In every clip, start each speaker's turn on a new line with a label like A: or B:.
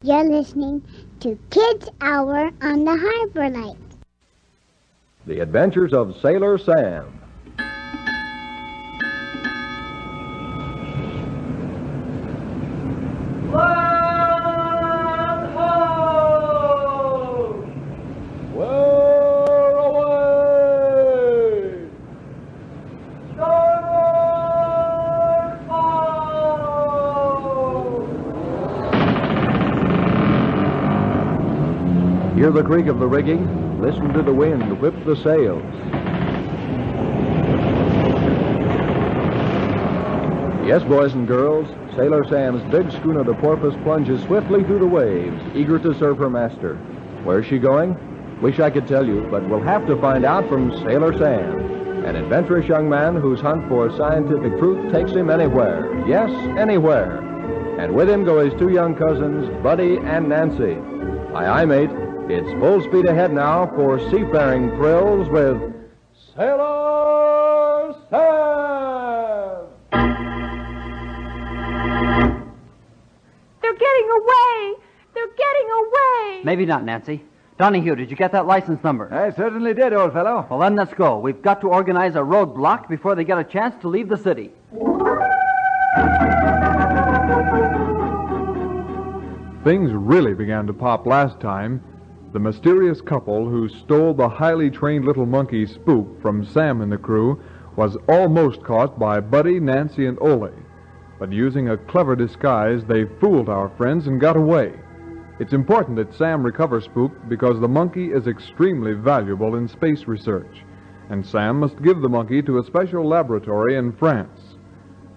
A: You're listening to Kids Hour on the Harbour Light.
B: The Adventures of Sailor Sam.
C: Land ho!
B: Where away?
C: Starboard ho!
B: Hear the creak of the rigging. Listen to the wind whip the sails. Yes, boys and girls, Sailor Sam's big schooner, the Porpoise, plunges swiftly through the waves, eager to serve her master. Where's she going? Wish I could tell you, but we'll have to find out from Sailor Sam, an adventurous young man whose hunt for scientific truth takes him anywhere. Yes, anywhere. And with him go his two young cousins, Buddy and Nancy. Aye, mate. It's full speed ahead now for seafaring thrills with Sailor Sam!
D: They're getting away! They're getting away!
E: Maybe not, Nancy. Donahue, did you get that license number?
F: I certainly did, old fellow.
E: Well, then let's go. We've got to organize a roadblock before they get a chance to leave the city.
G: Things really began to pop last time. The mysterious couple who stole the highly trained little monkey Spook from Sam and the crew was almost caught by Buddy, Nancy, and Ole. But using a clever disguise, they fooled our friends and got away. It's important that Sam recover Spook because the monkey is extremely valuable in space research, and Sam must give the monkey to a special laboratory in France.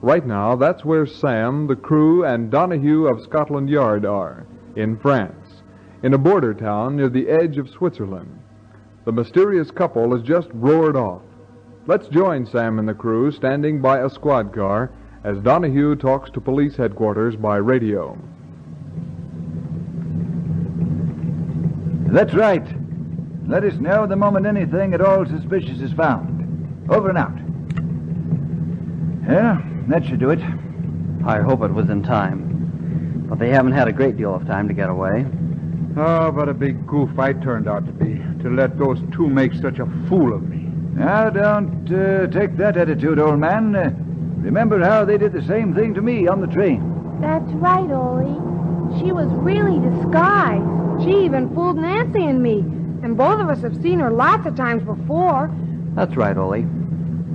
G: Right now, that's where Sam, the crew, and Donahue of Scotland Yard are, in France, in a border town near the edge of Switzerland. The mysterious couple has just roared off. Let's join Sam and the crew standing by a squad car as Donahue talks to police headquarters by radio.
F: That's right. Let us know the moment anything at all suspicious is found. Over and out. Yeah, that should do it.
E: I hope it was in time. But they haven't had a great deal of time to get away.
H: Oh, what a big goof I turned out to be, to let those two make such a fool of me.
F: Now, don't take that attitude, old man. Remember how they did the same thing to me on the train.
D: That's right, Ole. She was really disguised. She even fooled Nancy and me. And both of us have seen her lots of times before.
E: That's right, Ole.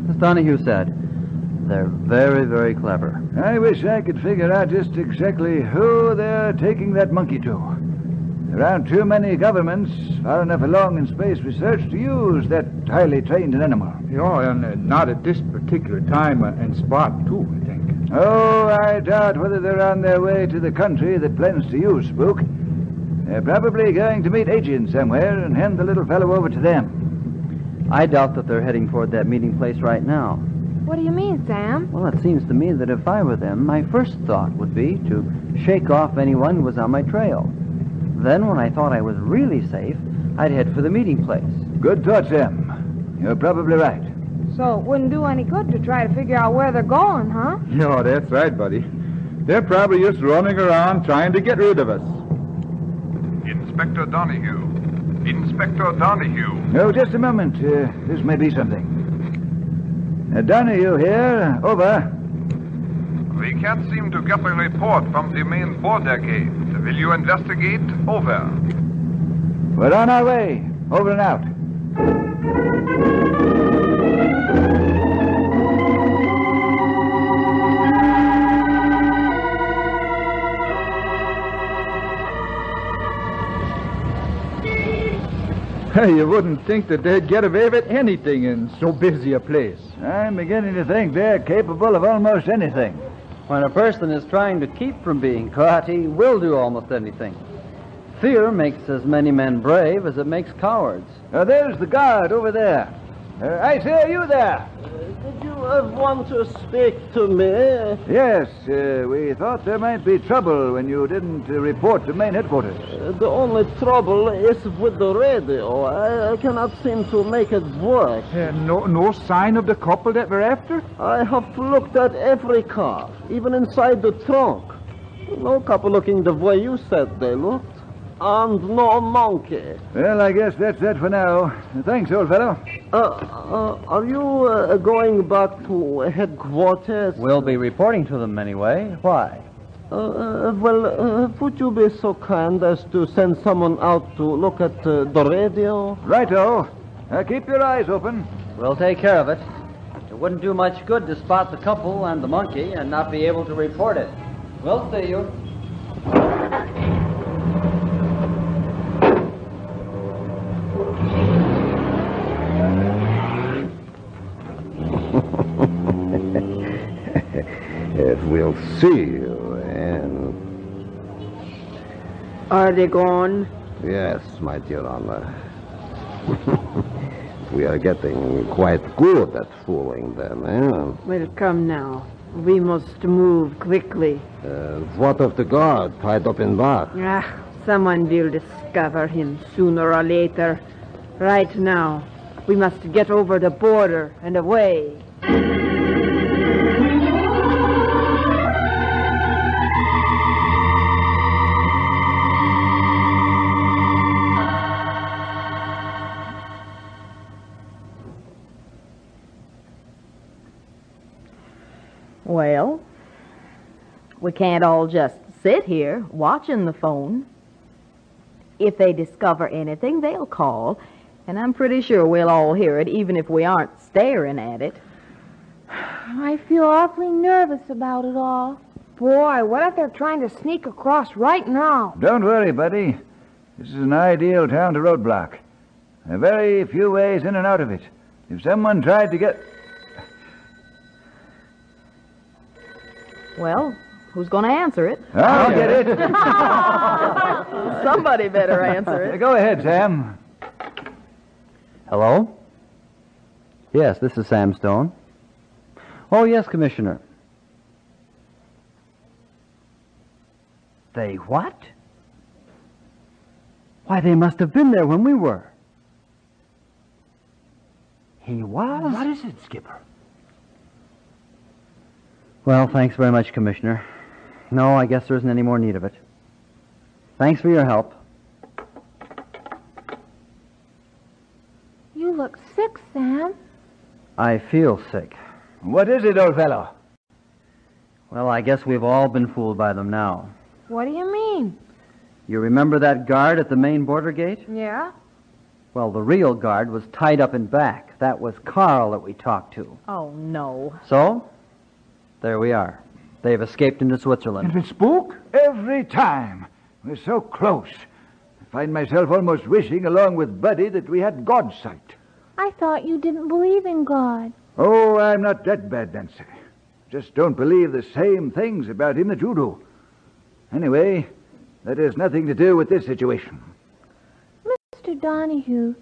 E: As Donahue said, they're very, very clever.
F: I wish I could figure out just exactly who they're taking that monkey to. There aren't too many governments far enough along in space research to use that highly trained animal.
H: Yeah, and not at this particular time and spot, too, I think.
F: Oh, I doubt whether they're on their way to the country that plans to use Spook. They're probably going to meet agents somewhere and hand the little fellow over to them.
E: I doubt that they're heading toward that meeting place right now.
D: What do you mean, Sam?
E: Well, it seems to me that if I were them, my first thought would be to shake off anyone who was on my trail. Then, when I thought I was really safe, I'd head for the meeting place.
F: Good thought, Sam. You're probably right.
D: So it wouldn't do any good to try to figure out where they're going, huh?
H: Yeah, that's right, buddy. They're probably just running around trying to get rid of us.
G: Inspector Donahue. Inspector Donahue.
F: No, just a moment. This may be something. Donahue here. Over.
G: We can't seem to get a report from the main border gate. Will you investigate? Over.
F: We're on our way. Over and out.
H: Hey, you wouldn't think that they'd get away with anything in so busy a place.
F: I'm beginning to think they're capable of almost anything.
E: When a person is trying to keep from being caught, he will do almost anything. Fear makes as many men brave as it makes cowards.
F: There's the guard over there. I say, you there.
I: Did you want to speak to me?
F: Yes, we thought there might be trouble when you didn't report to main headquarters.
I: The only trouble is with the radio. I cannot seem to make it work.
H: No sign of the couple that we're after?
I: I have looked at every car, even inside the trunk. No couple looking the way you said they looked. And no monkey.
F: Well, I guess that's that for now. Thanks, old fellow.
I: Are you going back to headquarters?
E: We'll be reporting to them anyway. Why?
I: Would you be so kind as to send someone out to look at the radio?
F: Righto. Keep your eyes open.
E: We'll take care of it. It wouldn't do much good to spot the couple and the monkey and not be able to report it. We'll see you.
J: We'll see you, and...
K: Are they gone?
J: Yes, my dear Honor. We are getting quite good at fooling them, eh?
K: Well, come now. We must move quickly.
J: What of the guard tied up in bar?
K: Someone will discover him sooner or later. Right now, we must get over the border and away.
L: Well, we can't all just sit here watching the phone. If they discover anything, they'll call, and I'm pretty sure we'll all hear it, even if we aren't staring at it.
D: I feel awfully nervous about it all. Boy, what if they're trying to sneak across right now?
F: Don't worry, buddy. This is an ideal town to roadblock. There are very few ways in and out of it. If someone tried to get...
L: Well, who's going to answer it?
F: I'll get it.
L: Somebody better answer it.
F: Go ahead, Sam.
E: Hello? Yes, this is Sam Stone. Oh, yes, Commissioner. They what? Why, they must have been there when we were. He was?
F: What is it, Skipper?
E: Well, thanks very much, Commissioner. No, I guess there isn't any more need of it. Thanks for your help.
D: You look sick, Sam.
E: I feel sick.
F: What is it, old fellow?
E: Well, I guess we've all been fooled by them now.
D: What do you mean?
E: You remember that guard at the main border gate?
D: Yeah?
E: Well, the real guard was tied up in back. That was Carl that we talked to.
L: Oh, no.
E: So, there we are. They've escaped into Switzerland.
F: And it's spook? Every time. We're so close. I find myself almost wishing, along with Buddy, that we had God's sight.
A: I thought you didn't believe in God.
F: Oh, I'm not that bad, Nancy. Just don't believe the same things about him that you do. Anyway, that has nothing to do with this situation.
A: Mr. Donahue,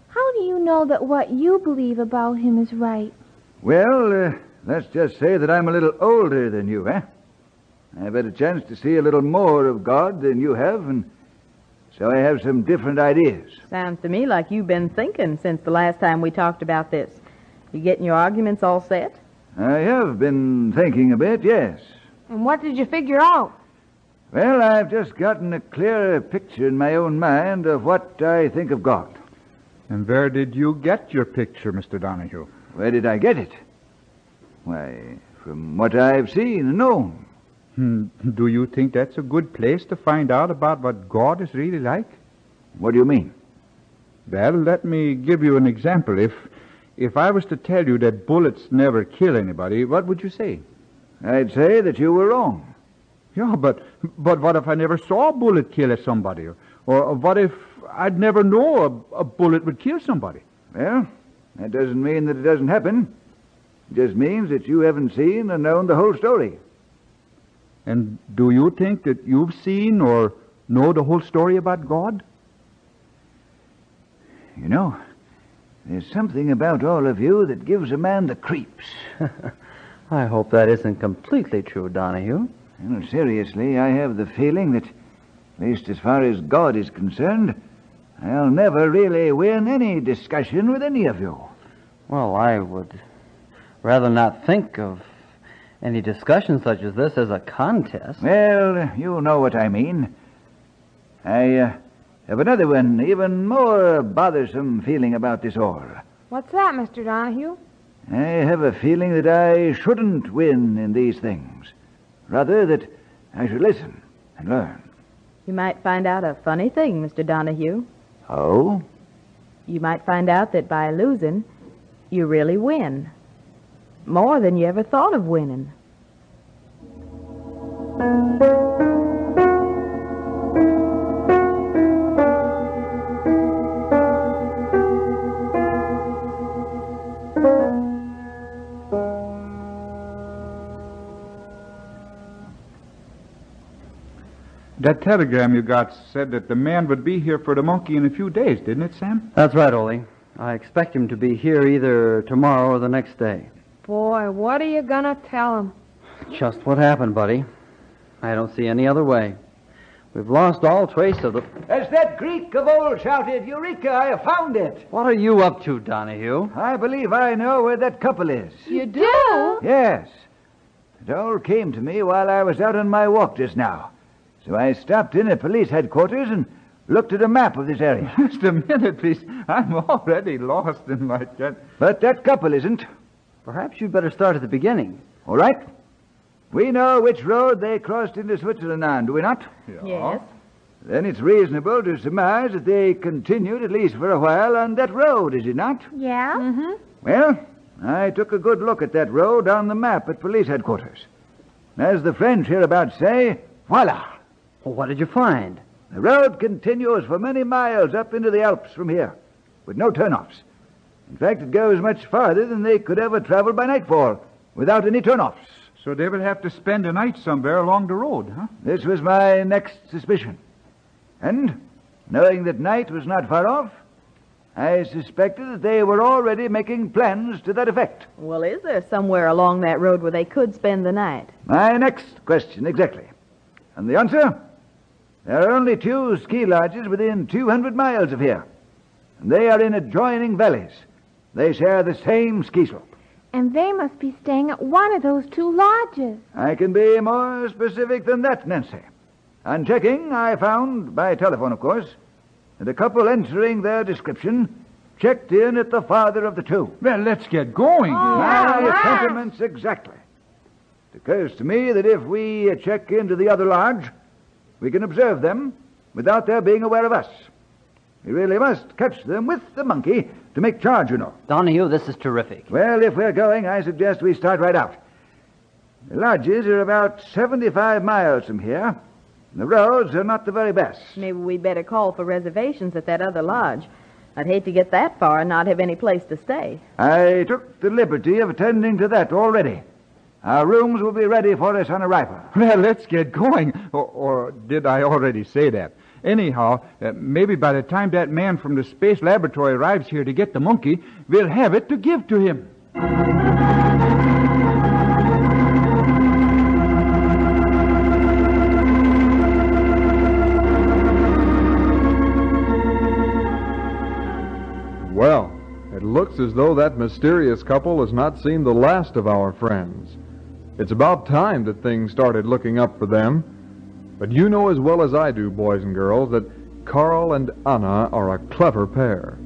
A: how do you know that what you believe about him is right?
F: Well, let's just say that I'm a little older than you, eh? I've had a chance to see a little more of God than you have, and so I have some different ideas.
L: Sounds to me like you've been thinking since the last time we talked about this. You getting your arguments all set?
F: I have been thinking a bit, yes.
D: And what did you figure out?
F: Well, I've just gotten a clearer picture in my own mind of what I think of God.
H: And where did you get your picture, Mr. Donahue?
F: Where did I get it? Why, from what I've seen and known.
H: Do you think that's a good place to find out about what God is really like?
F: What do you mean?
H: Well, let me give you an example. If I was to tell you that bullets never kill anybody, what would you say?
F: I'd say that you were wrong.
H: Yeah, but what if I never saw a bullet kill somebody? Or what if I'd never know a bullet would kill somebody?
F: Well, that doesn't mean that it doesn't happen. It just means that you haven't seen or known the whole story.
H: And do you think that you've seen or know the whole story about God?
F: You know, there's something about all of you that gives a man the creeps.
E: I hope that isn't completely true, Donahue.
F: No, seriously, I have the feeling that, at least as far as God is concerned, I'll never really win any discussion with any of you.
E: Well, I would rather not think of any discussion such as this as a contest.
F: Well, you know what I mean. I have another one, even more bothersome feeling about this all.
D: What's that, Mr. Donahue?
F: I have a feeling that I shouldn't win in these things. Rather, that I should listen and learn.
L: You might find out a funny thing, Mr. Donahue.
F: Oh?
L: You might find out that by losing, you really win. More than you ever thought of winning.
H: That telegram you got said that the man would be here for the monkey in a few days, didn't it, Sam?
E: That's right, Ole. I expect him to be here either tomorrow or the next day.
D: Boy, what are you gonna tell him?
E: Just what happened, buddy. I don't see any other way. We've lost all trace of the...
F: As that Greek of old shouted, Eureka, I have found it.
E: What are you up to, Donahue?
F: I believe I know where that couple is.
D: You do?
F: Yes. It all came to me while I was out on my walk just now. So I stopped in at police headquarters and looked at a map of this area.
H: Just a minute, please. I'm already lost in my jet.
F: But that couple isn't.
E: Perhaps you'd better start at the beginning.
F: All right. We know which road they crossed into Switzerland on, do we not?
L: Yes.
F: Then it's reasonable to surmise that they continued, at least for a while, on that road, is it not?
A: Yeah?
D: Mm-hmm.
F: Well, I took a good look at that road on the map at police headquarters. As the French hereabouts say, voila!
E: Well, what did you find?
F: The road continues for many miles up into the Alps from here, with no turnoffs. In fact, it goes much farther than they could ever travel by nightfall, without any turnoffs.
H: So they would have to spend a night somewhere along the road, huh?
F: This was my next suspicion. And, knowing that night was not far off, I suspected that they were already making plans to that effect.
L: Well, is there somewhere along that road where they could spend the night?
F: My next question, exactly. And the answer? There are only 2 ski lodges within 200 miles of here. And they are in adjoining valleys. They share the same ski slope.
A: And they must be staying at one of those 2 lodges.
F: I can be more specific than that, Nancy. On checking, I found, by telephone of course, that a couple answering their description checked in at the farther of the 2.
H: Well, let's get going.
F: My sentiments exactly. It occurs to me that if we check into the other lodge, we can observe them without their being aware of us. We really must catch them with the monkey to make charge, you know.
E: Donahue, this is terrific.
F: Well, if we're going, I suggest we start right out. The lodges are about 75 miles from here. The roads are not the very best.
L: Maybe we'd better call for reservations at that other lodge. I'd hate to get that far and not have any place to stay.
F: I took the liberty of attending to that already. Our rooms will be ready for us on arrival.
H: Well, let's get going. Or did I already say that? Anyhow, maybe by the time that man from the space laboratory arrives here to get the monkey, we'll have it to give to him.
G: Well, it looks as though that mysterious couple has not seen the last of our friends. It's about time that things started looking up for them. But you know as well as I do, boys and girls, that Carl and Anna are a clever pair.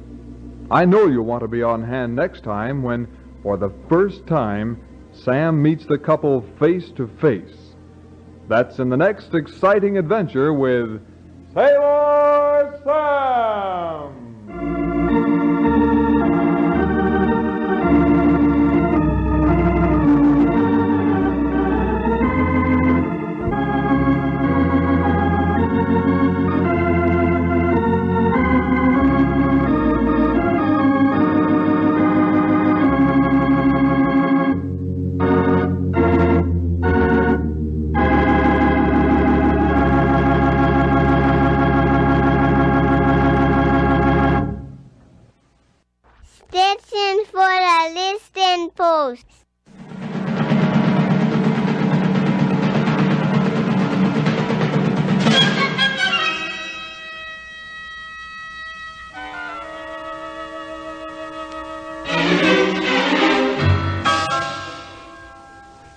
G: I know you'll want to be on hand next time when, for the first time, Sam meets the couple face to face. That's in the next exciting adventure with Sailor Sam!
M: Station for a listening post.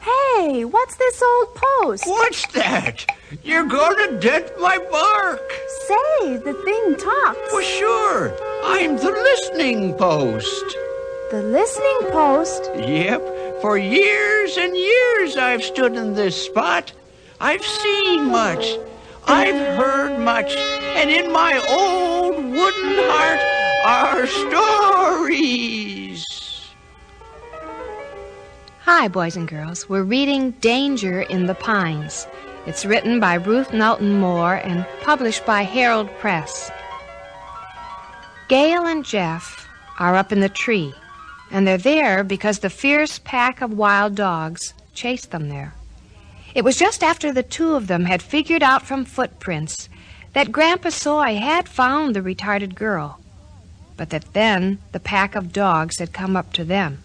A: Hey,
N: this old post.
O: What's that? You're gonna dent my bark.
N: Say, the thing talks.
O: Well, sure. I'm the listening post.
N: The listening post?
O: Yep. For years and years I've stood in this spot. I've seen much. I've heard much. And in my old wooden heart are stories.
D: Hi, boys and girls. We're reading Danger in the Pines. It's written by Ruth Knowlton Moore and published by Herald Press. Gail and Jeff are up in the tree, and they're there because the fierce pack of wild dogs chased them there. It was just after the two of them had figured out from footprints that Grandpa Soy had found the retarded girl, but that then the pack of dogs had come up to them.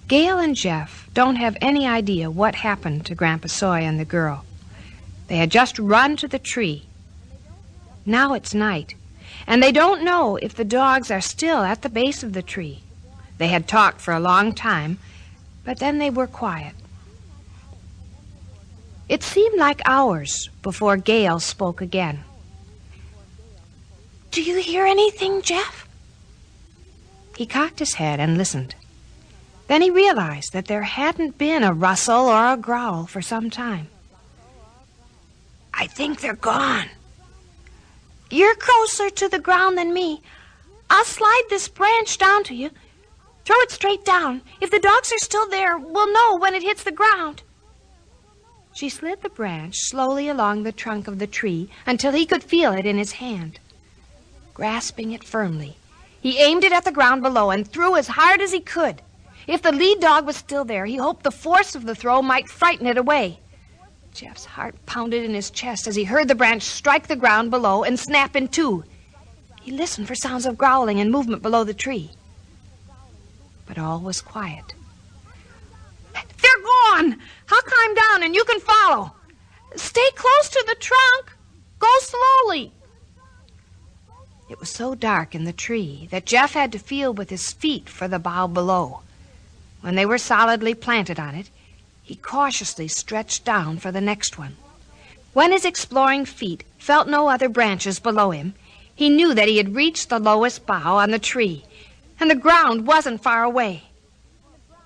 D: Gail and Jeff don't have any idea what happened to Grandpa Soy and the girl. They had just run to the tree. Now it's night, and they don't know if the dogs are still at the base of the tree. They had talked for a long time, but then they were quiet. It seemed like hours before Gail spoke again. "Do you hear anything, Jeff?" He cocked his head and listened. Then he realized that there hadn't been a rustle or a growl for some time. "I think they're gone." "You're closer to the ground than me. I'll slide this branch down to you. Throw it straight down. If the dogs are still there, we'll know when it hits the ground." She slid the branch slowly along the trunk of the tree until he could feel it in his hand. Grasping it firmly, he aimed it at the ground below and threw as hard as he could. If the lead dog was still there, he hoped the force of the throw might frighten it away. Jeff's heart pounded in his chest as he heard the branch strike the ground below and snap in two. He listened for sounds of growling and movement below the tree. But all was quiet. "They're gone! I'll climb down and you can follow. Stay close to the trunk. Go slowly." It was so dark in the tree that Jeff had to feel with his feet for the bough below. When they were solidly planted on it, he cautiously stretched down for the next one. When his exploring feet felt no other branches below him, he knew that he had reached the lowest bough on the tree, and the ground wasn't far away.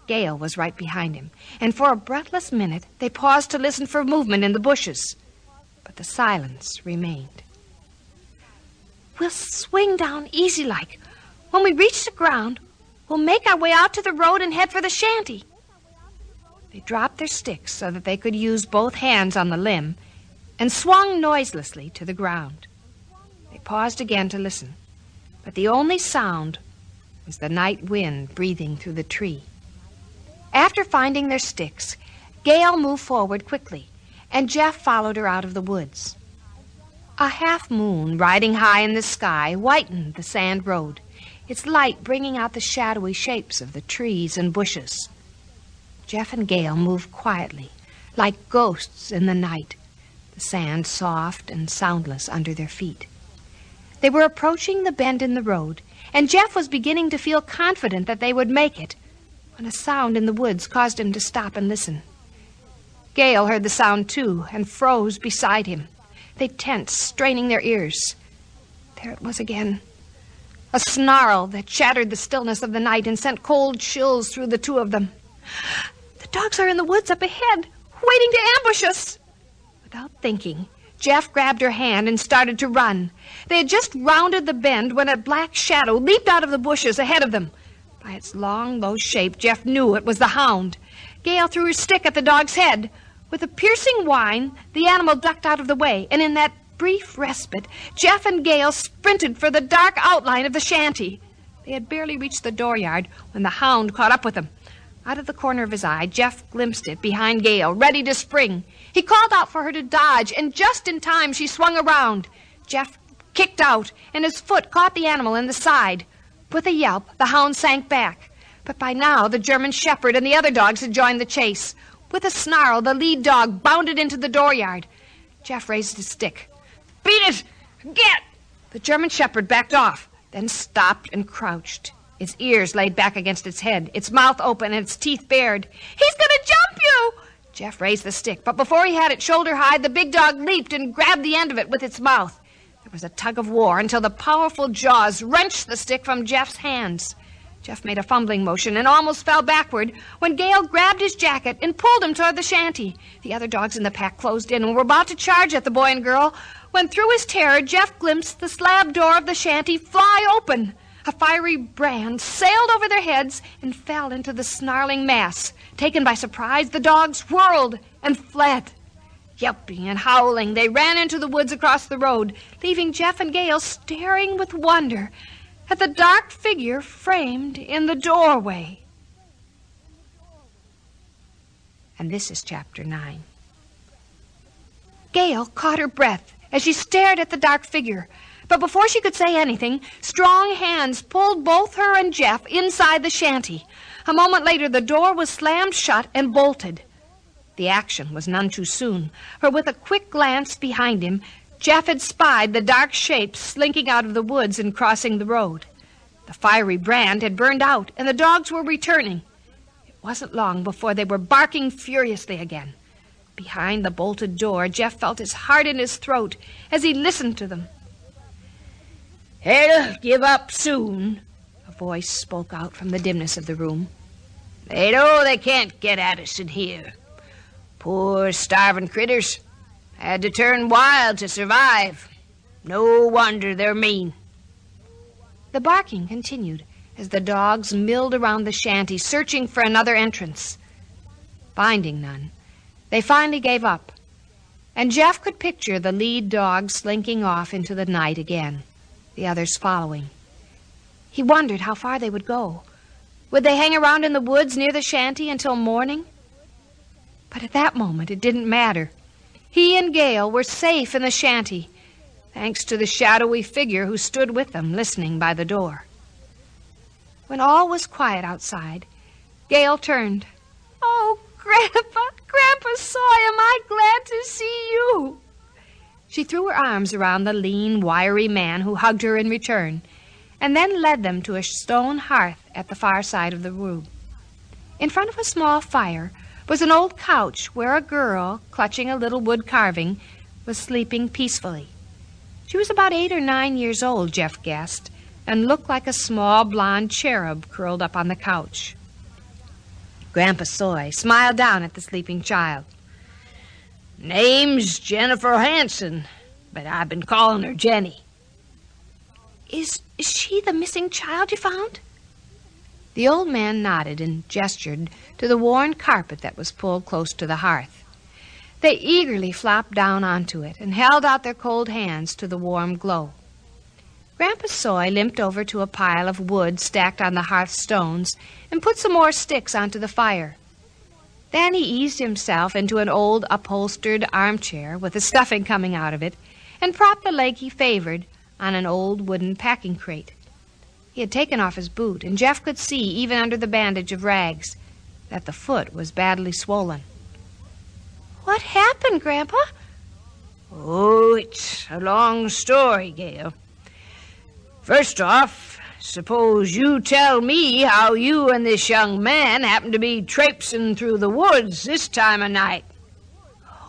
D: Gail was right behind him, and for a breathless minute they paused to listen for movement in the bushes. But the silence remained. "We'll swing down easy-like. When we reach the ground, we'll make our way out to the road and head for the shanty." They dropped their sticks so that they could use both hands on the limb and swung noiselessly to the ground. They paused again to listen, but the only sound was the night wind breathing through the tree. After finding their sticks, Gail moved forward quickly, and Jeff followed her out of the woods. A half-moon riding high in the sky whitened the sand road, its light bringing out the shadowy shapes of the trees and bushes. Jeff and Gail moved quietly, like ghosts in the night, the sand soft and soundless under their feet. They were approaching the bend in the road, and Jeff was beginning to feel confident that they would make it, when a sound in the woods caused him to stop and listen. Gail heard the sound, too, and froze beside him. They tensed, straining their ears. There it was again. A snarl that shattered the stillness of the night and sent cold chills through the two of them. "The dogs are in the woods up ahead, waiting to ambush us." Without thinking, Jeff grabbed her hand and started to run. They had just rounded the bend when a black shadow leaped out of the bushes ahead of them. By its long, low shape, Jeff knew it was the hound. Gail threw her stick at the dog's head. With a piercing whine, the animal ducked out of the way, and in that brief respite, Jeff and Gail sprinted for the dark outline of the shanty. They had barely reached the dooryard when the hound caught up with them. Out of the corner of his eye, Jeff glimpsed it behind Gail, ready to spring. He called out for her to dodge, and just in time she swung around. Jeff kicked out, and his foot caught the animal in the side. With a yelp, the hound sank back. But by now, the German shepherd and the other dogs had joined the chase. With a snarl, the lead dog bounded into the dooryard. Jeff raised his stick. "Beat it! Get!" The German shepherd backed off, then stopped and crouched, its ears laid back against its head, its mouth open and its teeth bared. "He's going to jump you!" Jeff raised the stick, but before he had it shoulder high, the big dog leaped and grabbed the end of it with its mouth. There was a tug of war until the powerful jaws wrenched the stick from Jeff's hands. Jeff made a fumbling motion and almost fell backward when Gale grabbed his jacket and pulled him toward the shanty. The other dogs in the pack closed in and were about to charge at the boy and girl when, through his terror, Jeff glimpsed the slab door of the shanty fly open. A fiery brand sailed over their heads and fell into the snarling mass. Taken by surprise, the dogs whirled and fled. Yelping and howling, they ran into the woods across the road, leaving Jeff and Gale staring with wonder at the dark figure framed in the doorway. And this is Chapter 9. Gale caught her breath as she stared at the dark figure. But before she could say anything, strong hands pulled both her and Jeff inside the shanty. A moment later, the door was slammed shut and bolted. The action was none too soon, for with a quick glance behind him, Jeff had spied the dark shape slinking out of the woods and crossing the road. The fiery brand had burned out, and the dogs were returning. It wasn't long before they were barking furiously again. Behind the bolted door, Jeff felt his heart in his throat as he listened to them.
O: "They'll give up soon," a voice spoke out from the dimness of the room. "They know they can't get at us in here. Poor starving critters. Had to turn wild to survive. No wonder they're mean."
D: The barking continued as the dogs milled around the shanty, searching for another entrance. Finding none, they finally gave up, and Jeff could picture the lead dog slinking off into the night again, the others following. He wondered how far they would go. Would they hang around in the woods near the shanty until morning? But at that moment, it didn't matter. He and Gale were safe in the shanty, thanks to the shadowy figure who stood with them, listening by the door. When all was quiet outside, Gale turned. "Oh, Grandpa Soy, am I glad to see you!" She threw her arms around the lean, wiry man who hugged her in return, and then led them to a stone hearth at the far side of the room. In front of a small fire was an old couch where a girl, clutching a little wood carving, was sleeping peacefully. She was about 8 or 9 years old, Jeff guessed, and looked like a small blonde cherub curled up on the couch. Grandpa Soy smiled down at the sleeping child.
O: "Name's Jennifer Hanson, but I've been calling her Jenny."
D: Is she the missing child you found?" The old man nodded and gestured to the worn carpet that was pulled close to the hearth. They eagerly flopped down onto it and held out their cold hands to the warm glow. Grandpa Soy limped over to a pile of wood stacked on the hearth stones and put some more sticks onto the fire. Then he eased himself into an old upholstered armchair with the stuffing coming out of it and propped the leg he favored on an old wooden packing crate. He had taken off his boot, and Jeff could see, even under the bandage of rags, that the foot was badly swollen. "What happened, Grandpa?"
O: "Oh, it's a long story, Gale. First off, suppose you tell me how you and this young man happened to be traipsing through the woods this time of night."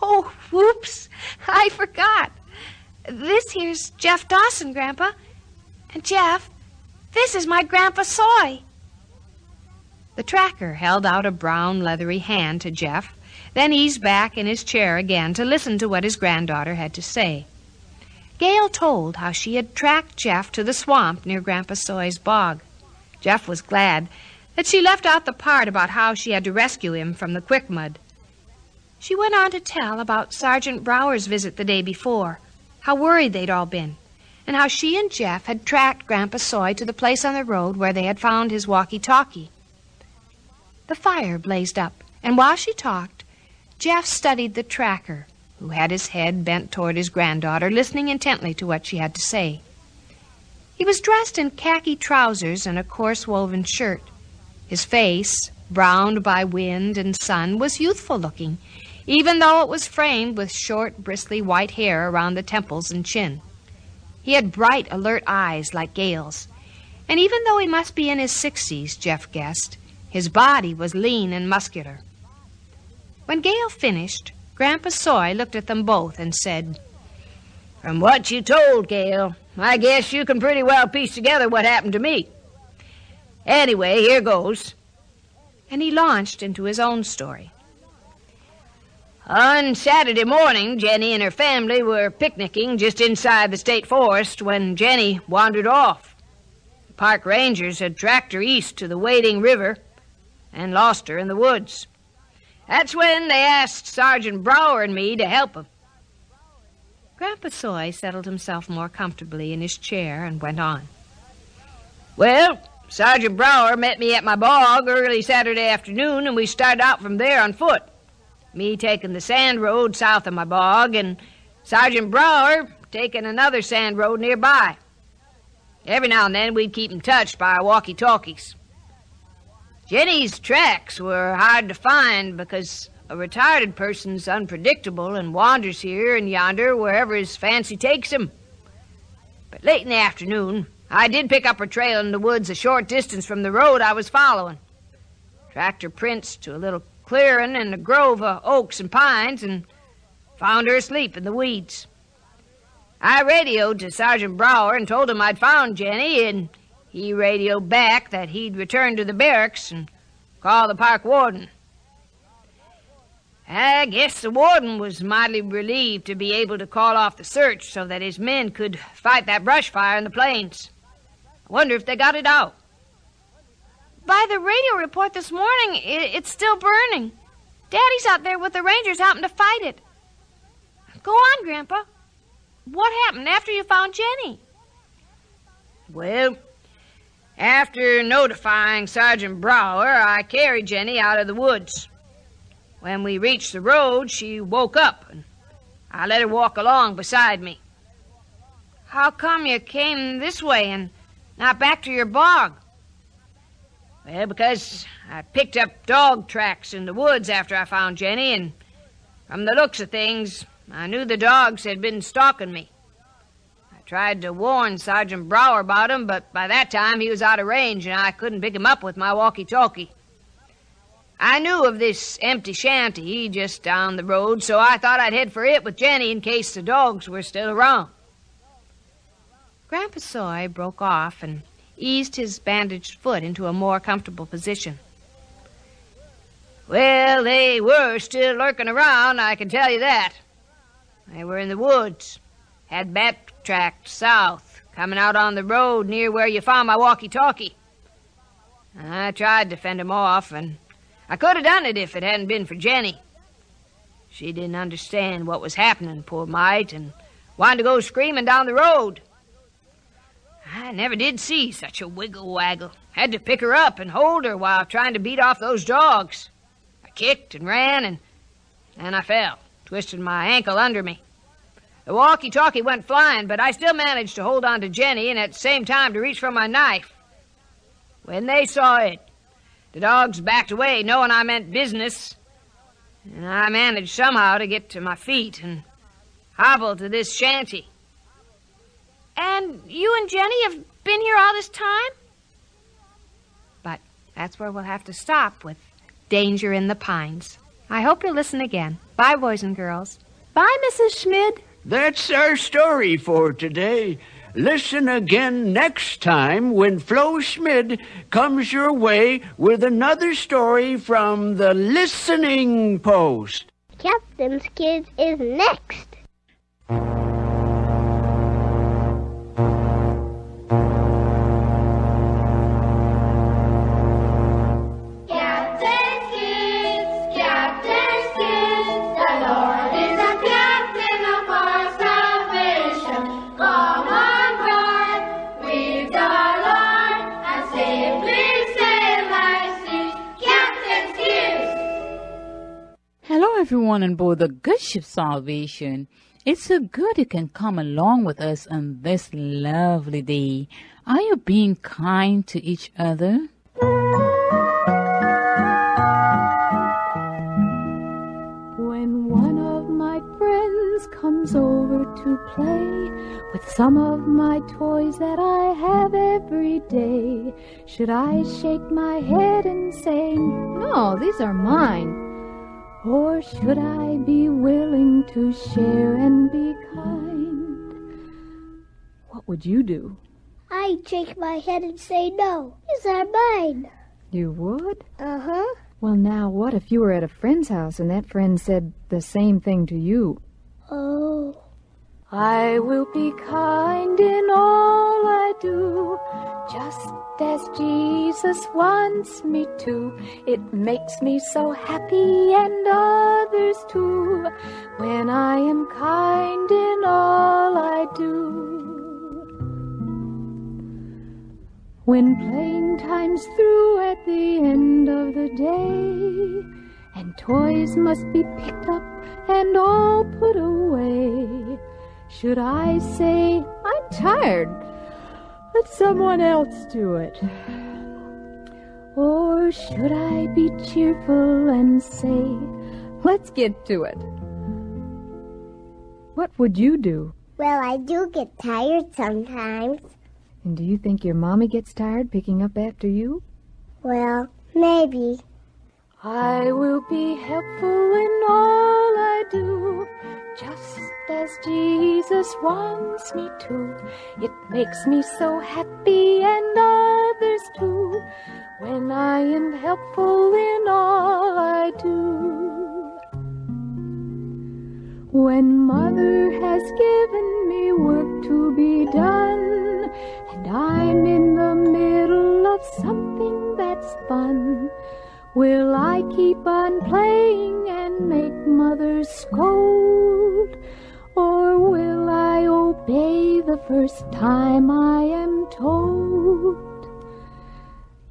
D: "Oh, whoops, I forgot. This here's Jeff Dawson, Grandpa. And Jeff, this is my Grandpa Soy." The tracker held out a brown, leathery hand to Jeff, then eased back in his chair again to listen to what his granddaughter had to say. Gale told how she had tracked Jeff to the swamp near Grandpa Soy's bog. Jeff was glad that she left out the part about how she had to rescue him from the quickmud. She went on to tell about Sergeant Brower's visit the day before, how worried they'd all been, and how she and Jeff had tracked Grandpa Soy to the place on the road where they had found his walkie-talkie. The fire blazed up, and while she talked, Jeff studied the tracker, who had his head bent toward his granddaughter, listening intently to what she had to say. He was dressed in khaki trousers and a coarse woven shirt. His face, browned by wind and sun, was youthful-looking, even though it was framed with short, bristly white hair around the temples and chin. He had bright, alert eyes like Gale's, and even though he must be in his 60s, Jeff guessed, his body was lean and muscular. When Gale finished, Grandpa Soy looked at them both and said, "From what you told, Gale, I guess you can pretty well piece together what happened to me. Anyway, here goes." And he launched into his own story. On Saturday morning, Jenny and her family were picnicking just inside the state forest when Jenny wandered off. The park rangers had tracked her east to the Wading River and lost her in the woods. That's when they asked Sergeant Brower and me to help them. Grandpa Soy settled himself more comfortably in his chair and went on. "Well, Sergeant Brower met me at my bog early Saturday afternoon, and we started out from there on foot. Me taking the sand road south of my bog, and Sergeant Brower taking another sand road nearby. Every now and then we'd keep in touch by walkie-talkies. Jenny's tracks were hard to find because a retarded person's unpredictable and wanders here and yonder wherever his fancy takes him. But late in the afternoon, I did pick up her trail in the woods a short distance from the road I was following. Tracked her prints to a little clearing in a grove of oaks and pines and found her asleep in the weeds. I radioed to Sergeant Brower and told him I'd found Jenny, and he radioed back that he'd return to the barracks and call the park warden. I guess the warden was mightily relieved to be able to call off the search so that his men could fight that brush fire in the plains. I wonder if they got it out."
A: By the radio report this morning, it's still burning. Daddy's out there with the Rangers helping to fight it. Go on, Grandpa. What happened after you found Jenny?
D: Well, after notifying Sergeant Brower, I carried Jenny out of the woods. When we reached the road, she woke up, and I let her walk along beside me.
A: "How come you came this way and not back to your bog?"
D: Well, because I picked up dog tracks in the woods after I found Jenny, and from the looks of things, I knew the dogs had been stalking me. I tried to warn Sergeant Brower about him, but by that time he was out of range, and I couldn't pick him up with my walkie-talkie. I knew of this empty shanty just down the road, so I thought I'd head for it with Jenny in case the dogs were still around.
A: Grandpa Soy broke off and eased his bandaged foot into a more comfortable position.
D: Well, they were still lurking around, I can tell you that. They were in the woods, had backtracked south, coming out on the road near where you found my walkie-talkie. I tried to fend them off, and I could have done it if it hadn't been for Jenny. She didn't understand what was happening, poor mite, and wanted to go screaming down the road. I never did see such a wiggle-waggle. Had to pick her up and hold her while trying to beat off those dogs. I kicked and ran, and I fell, twisted my ankle under me. The walkie-talkie went flying, but I still managed to hold on to Jenny and at the same time to reach for my knife. When they saw it, the dogs backed away, knowing I meant business, and I managed somehow to get to my feet and hobble to this shanty.
A: "And you and Jenny have been here all this time?"
D: But that's where we'll have to stop with Danger in the Pines. I hope you'll listen again. Bye, boys and girls.
A: Bye, Mrs. Schmid.
O: That's our story for today. Listen again next time when Flo Schmid comes your way with another story from the Listening Post.
M: Captain's Kids is next.
P: Everyone on board the good ship Salvation. It's so good you can come along with us on this lovely day. Are you being kind to each other?
Q: When one of my friends comes over to play with some of my toys that I have every day, should I shake my head and say, "No, these are mine"? Or should I be willing to share and be kind? What would you do?
M: I'd shake my head and say no. These are mine.
Q: You would?
M: Uh-huh.
Q: Well, now, what if you were at a friend's house and that friend said the same thing to you?
M: Oh.
Q: I will be kind in all I do, just as Jesus wants me to. It makes me so happy and others too, when I am kind in all I do. When playing time's through at the end of the day, and toys must be picked up and all put away, should I say, I'm tired, let someone else do it? Or should I be cheerful and say, let's get to it? What would you do?
M: Well, I do get tired sometimes.
Q: And do you think your mommy gets tired picking up after you?
M: Well, maybe.
Q: I will be helpful in all I do, just as Jesus wants me to. It makes me so happy and others too, when I am helpful in all I do. When Mother has given me work to be done, and I'm in the middle of something that's fun, will I keep on playing and make Mother scold? Or will I obey the first time I am told?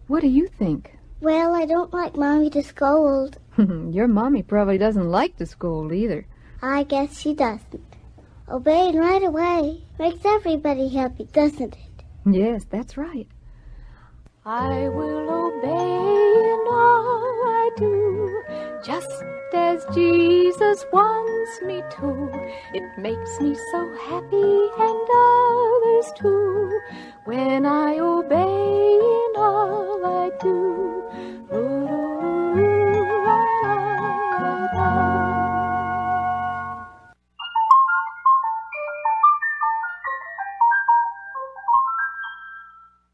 Q: What do you think?
M: Well, I don't like Mommy to scold.
Q: Your mommy probably doesn't like to scold either.
M: I guess she doesn't. Obeying right away makes everybody happy, doesn't it?
Q: Yes, that's right. I will obey in all I do, just as Jesus wants me to. It makes me so happy and others too, when I obey in all I do.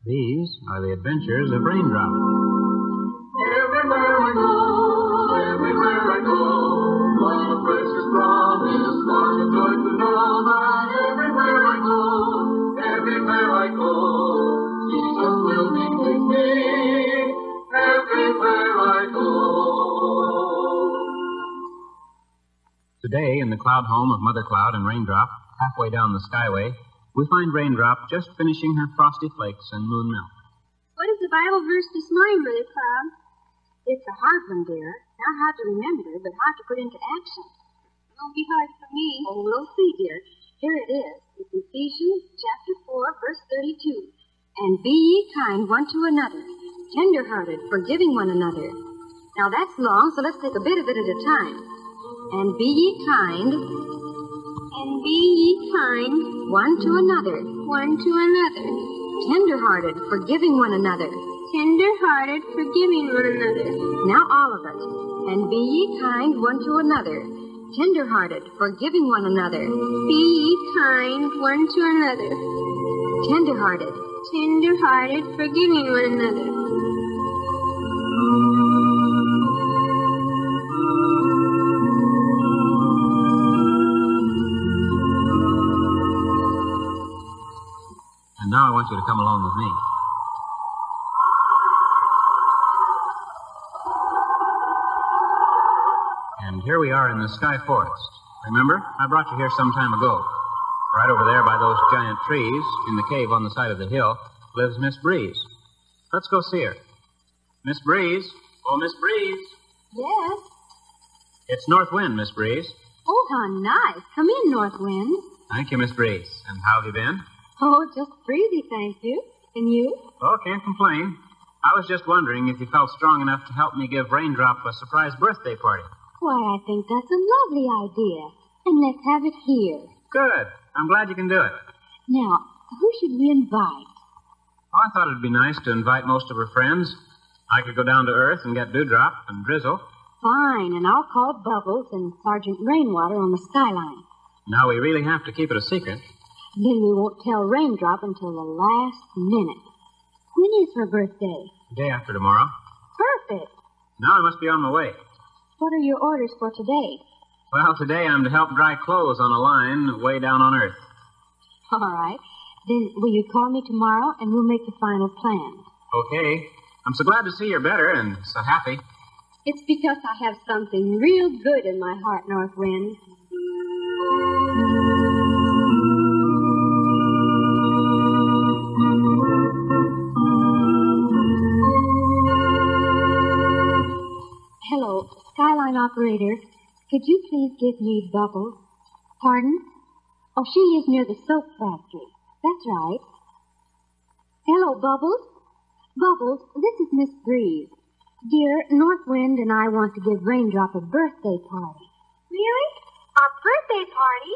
R: These are the adventures of Raindrop.
C: Everywhere I go, what a precious promise, what a joy to know that everywhere I go, Jesus will be with me, everywhere I go.
R: Today, in the cloud home of Mother Cloud and Raindrop, halfway down the skyway, we find Raindrop just finishing her frosty flakes and moon milk.
S: What is the Bible verse this morning, Mother Cloud? It's a hard one, dear. Not hard to remember, but hard to put into action. It won't be hard for me. Oh, we'll see, dear. Here it is. It's Ephesians chapter 4, verse 32. And be ye kind one to another, tender-hearted, forgiving one another. Now, that's long, so let's take a bit of it at a time. And be ye kind. And be ye kind one to another. One to another. Tender-hearted, forgiving one another. Tender-hearted, forgiving one another. Now all of it. And be ye kind one to another. Tender-hearted, forgiving one another. Be ye kind one to another. Tender-hearted. Tender-hearted, forgiving one another.
R: And now I want you to come along with me. And here we are in the Sky Forest. Remember? I brought you here some time ago. Right over there by those giant trees, in the cave on the side of the hill, lives Miss Breeze. Let's go see her. Miss Breeze. Oh, Miss Breeze.
S: Yes?
R: It's North Wind, Miss Breeze.
S: Oh, how nice. Come in, North Wind.
R: Thank you, Miss Breeze. And how have you been?
S: Oh, just breezy, thank you. And you?
R: Oh, can't complain. I was just wondering if you felt strong enough to help me give Raindrop a surprise birthday party.
S: Why, I think that's a lovely idea. And let's have it here.
R: Good. I'm glad you can do it.
S: Now, who should we invite?
R: Oh, I thought it'd be nice to invite most of her friends. I could go down to Earth and get Dewdrop and Drizzle.
S: Fine, and I'll call Bubbles and Sergeant Rainwater on the skyline.
R: Now we really have to keep it a secret.
S: Then we won't tell Raindrop until the last minute. When is her birthday?
R: Day after tomorrow.
S: Perfect.
R: Now I must be on my way.
S: What are your orders for today?
R: Well, today I'm to help dry clothes on a line way down on Earth.
S: All right. Then will you call me tomorrow and we'll make the final plan?
R: Okay. I'm so glad to see you're better and so happy.
S: It's because I have something real good in my heart, North Wind. Hello, Skyline operator. Could you please give me Bubbles? Pardon? Oh, she is near the soap factory. That's right. Hello, Bubbles. Bubbles, this is Miss Breeze. Dear, North Wind and I want to give Raindrop a birthday party.
T: Really? A birthday party?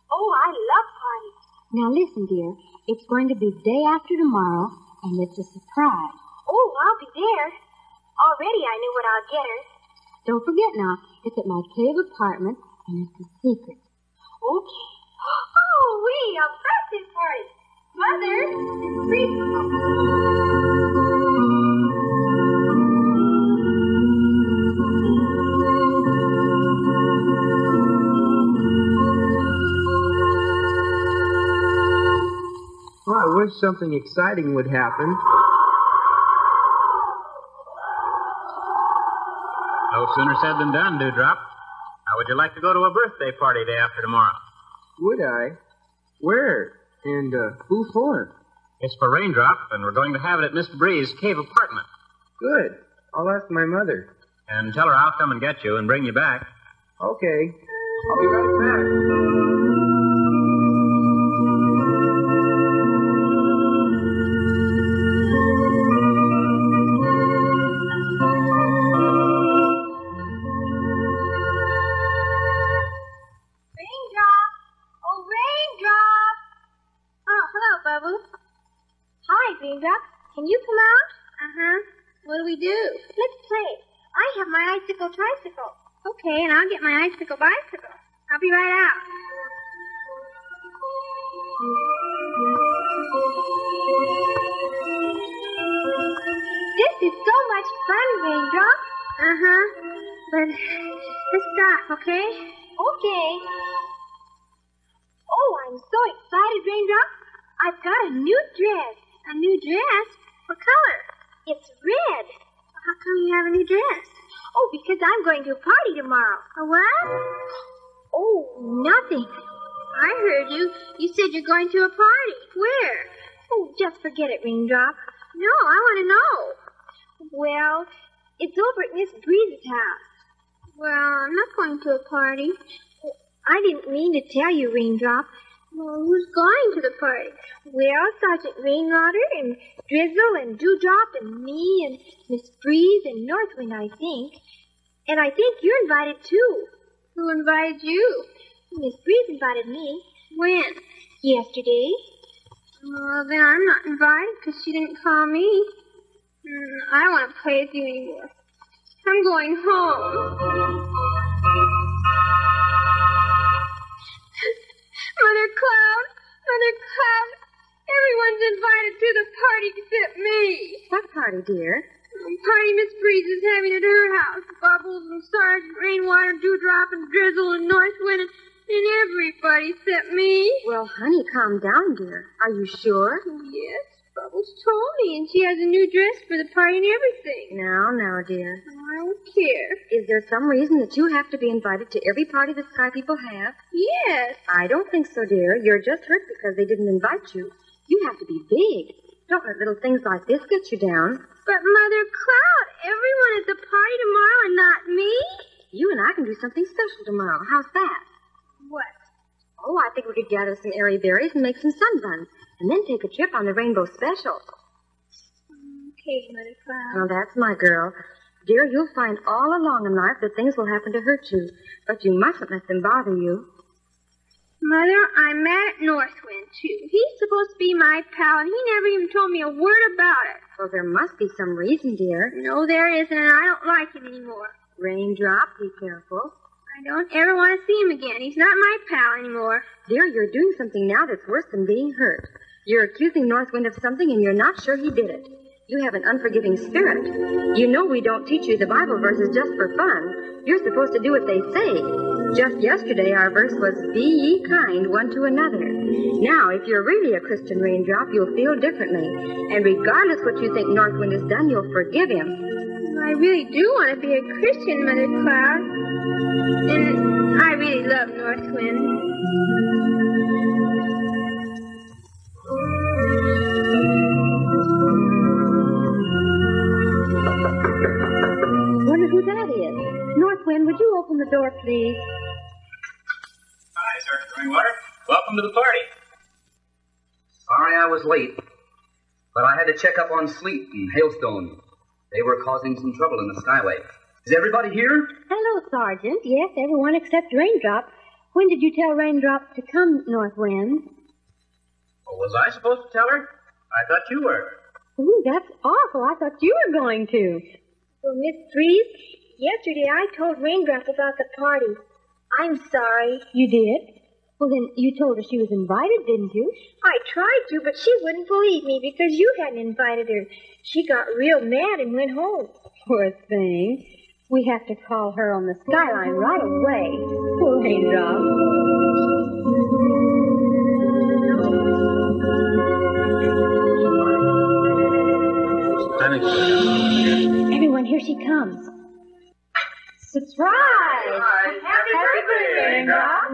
T: Oh, I love parties.
S: Now listen, dear. It's going to be day after tomorrow, and it's a surprise.
T: Oh, I'll be there. Already I knew what I'll get her.
S: Don't forget now, it's at my cave apartment, and it's a secret.
T: Okay. Oh, a birthday party. Mother, it's Breeze.
U: Well, I wish something exciting would happen.
R: No sooner said than done, Dewdrop. How would you like to go to a birthday party day after tomorrow?
U: Would I? Where? And who for?
R: It's for Raindrop, and we're going to have it at Miss Breeze's cave apartment.
U: Good. I'll ask my mother.
R: And tell her I'll come and get you and bring you back.
U: Okay. I'll be right back.
T: Can you come out? Uh-huh. What do we do? Let's play. I have my icicle tricycle. Okay, and I'll get my icicle bicycle. I'll be right out. This is so much fun, Raindrop. Uh-huh. But let's start, okay? Okay. Oh, I'm so excited, Raindrop. I've got a new dress. A new dress? What color? It's red. How come you have a new dress? Oh, because I'm going to a party tomorrow. A what? Oh, nothing. I heard you. You said you're going to a party. Where? Oh, just forget it, Raindrop. No, I want to know. Well, it's over at Miss Breeze's house. Well, I'm not going to a party. I didn't mean to tell you, Raindrop. Well, who's going to the party? Well, Sergeant Rainwater and Drizzle and Dewdrop and me and Miss Breeze and Northwind, I think. And I think you're invited, too. Who invited you? Miss Breeze invited me. When? Yesterday. Well, then I'm not invited because she didn't call me. I don't want to play with you anymore. I'm going home. Mother Cloud, everyone's invited to the party except me.
S: What party, dear?
T: Party Miss Breeze is having at her house. Bubbles and Sergeant Rainwater, Dewdrop and Drizzle and Northwind and everybody except me.
S: Well, honey, calm down, dear. Are you sure?
T: Yes, Bubbles told me, and she has a new dress for the party and everything.
S: Now, dear.
T: I don't care.
S: Is there some reason that you have to be invited to every party the Sky People have?
T: Yes.
S: I don't think so, dear. You're just hurt because they didn't invite you. You have to be big. Don't let little things like this get you down.
T: But, Mother Cloud, everyone at the party tomorrow and not me?
S: You and I can do something special tomorrow. How's that?
T: What?
S: Oh, I think we could gather some airy berries and make some sunbuns, and then take a trip on the Rainbow Special.
T: Okay, Mother Cloud.
S: Well, that's my girl. Dear, you'll find all along in life that things will happen to hurt you, but you mustn't let them bother you.
T: Mother, I'm mad at Northwind, too. He's supposed to be my pal, and he never even told me a word about it.
S: Well, there must be some reason, dear.
T: No, there isn't, and I don't like him anymore.
S: Raindrop, be careful. I don't ever want to see him again. He's not my pal anymore.
B: Dear, you're doing something now that's worse than being hurt. You're accusing North Wind of something and you're not sure he did it. You have an unforgiving spirit. You know we don't teach you the Bible verses just for fun. You're supposed to do what they say. Just yesterday our verse was, be ye kind one to another. Now, if you're really a Christian, Raindrop, you'll feel differently. And regardless what you think North Wind has done, you'll forgive him.
S: I really do want to be a Christian, Mother Cloud. And I really love North Wind.
B: Wonder who that is. North Wind, would you open the door, please?
R: Hi, Sergeant Rainwater. Welcome to the party.
V: Sorry I was late, but I had to check up on sleet and hailstone. They were causing some trouble in the skyway. Is everybody here?
B: Hello, Sergeant. Yes, everyone except Raindrop. When did you tell Raindrop to come, North Wind?
R: Oh, was I supposed to tell her? I thought you were.
B: Ooh, that's awful. I thought you were going to.
T: Well, Miss Breeze, yesterday I told Raindrop about the party. I'm sorry.
B: You did? Well, then you told her she was invited, didn't you?
T: I tried to, but she wouldn't believe me because you hadn't invited her. She got real mad and went home.
B: Poor thing. We have to call her on the skyline right away. Poor Raindrop. Everyone, here she comes. Surprise! Happy birthday, Raindrop!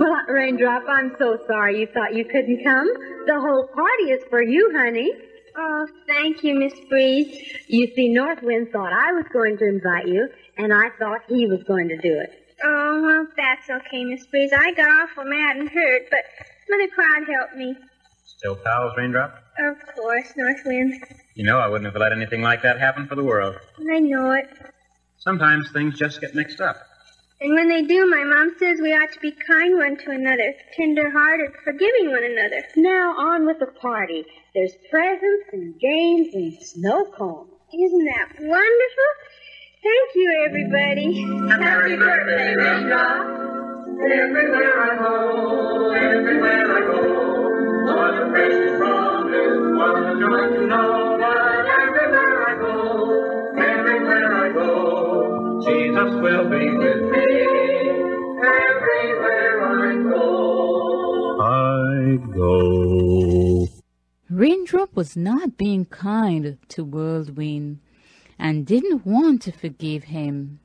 B: Well, Raindrop, I'm so sorry you thought you couldn't come. The whole party is for you, honey.
T: Oh, thank you, Miss Breeze.
B: You see, North Wind thought I was going to invite you, and I thought he was going to do it.
T: Oh, well, that's okay, Miss Breeze. I got awful mad and hurt, but Mother Cloud helped me.
R: Still pals, Raindrop?
T: Of course, North Wind.
R: You know I wouldn't have let anything like that happen for the world.
T: I know it.
R: Sometimes things just get mixed up.
T: And when they do, my mom says we ought to be kind one to another, tender-hearted, forgiving one another.
B: Now, on with the party. There's presents and games and snow cones.
T: Isn't that wonderful? Thank you, everybody.
C: Happy birthday, Raindrop. Everywhere I go, what a precious promise, what a joy to know that everywhere I go, Jesus will be with me. Everywhere I go.
P: Raindrop was not being kind to Whirlwind and didn't want to forgive him.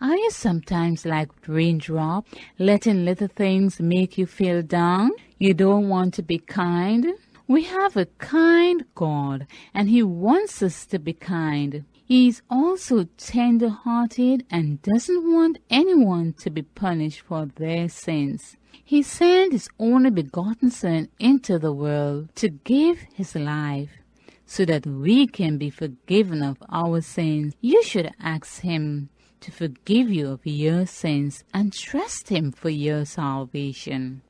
P: Are you sometimes like Raindrop, letting little things make you feel down? You don't want to be kind? We have a kind God, and He wants us to be kind. He is also tender-hearted and doesn't want anyone to be punished for their sins. He sent His only begotten Son into the world to give His life so that we can be forgiven of our sins. You should ask Him to forgive you of your sins and trust Him for your salvation.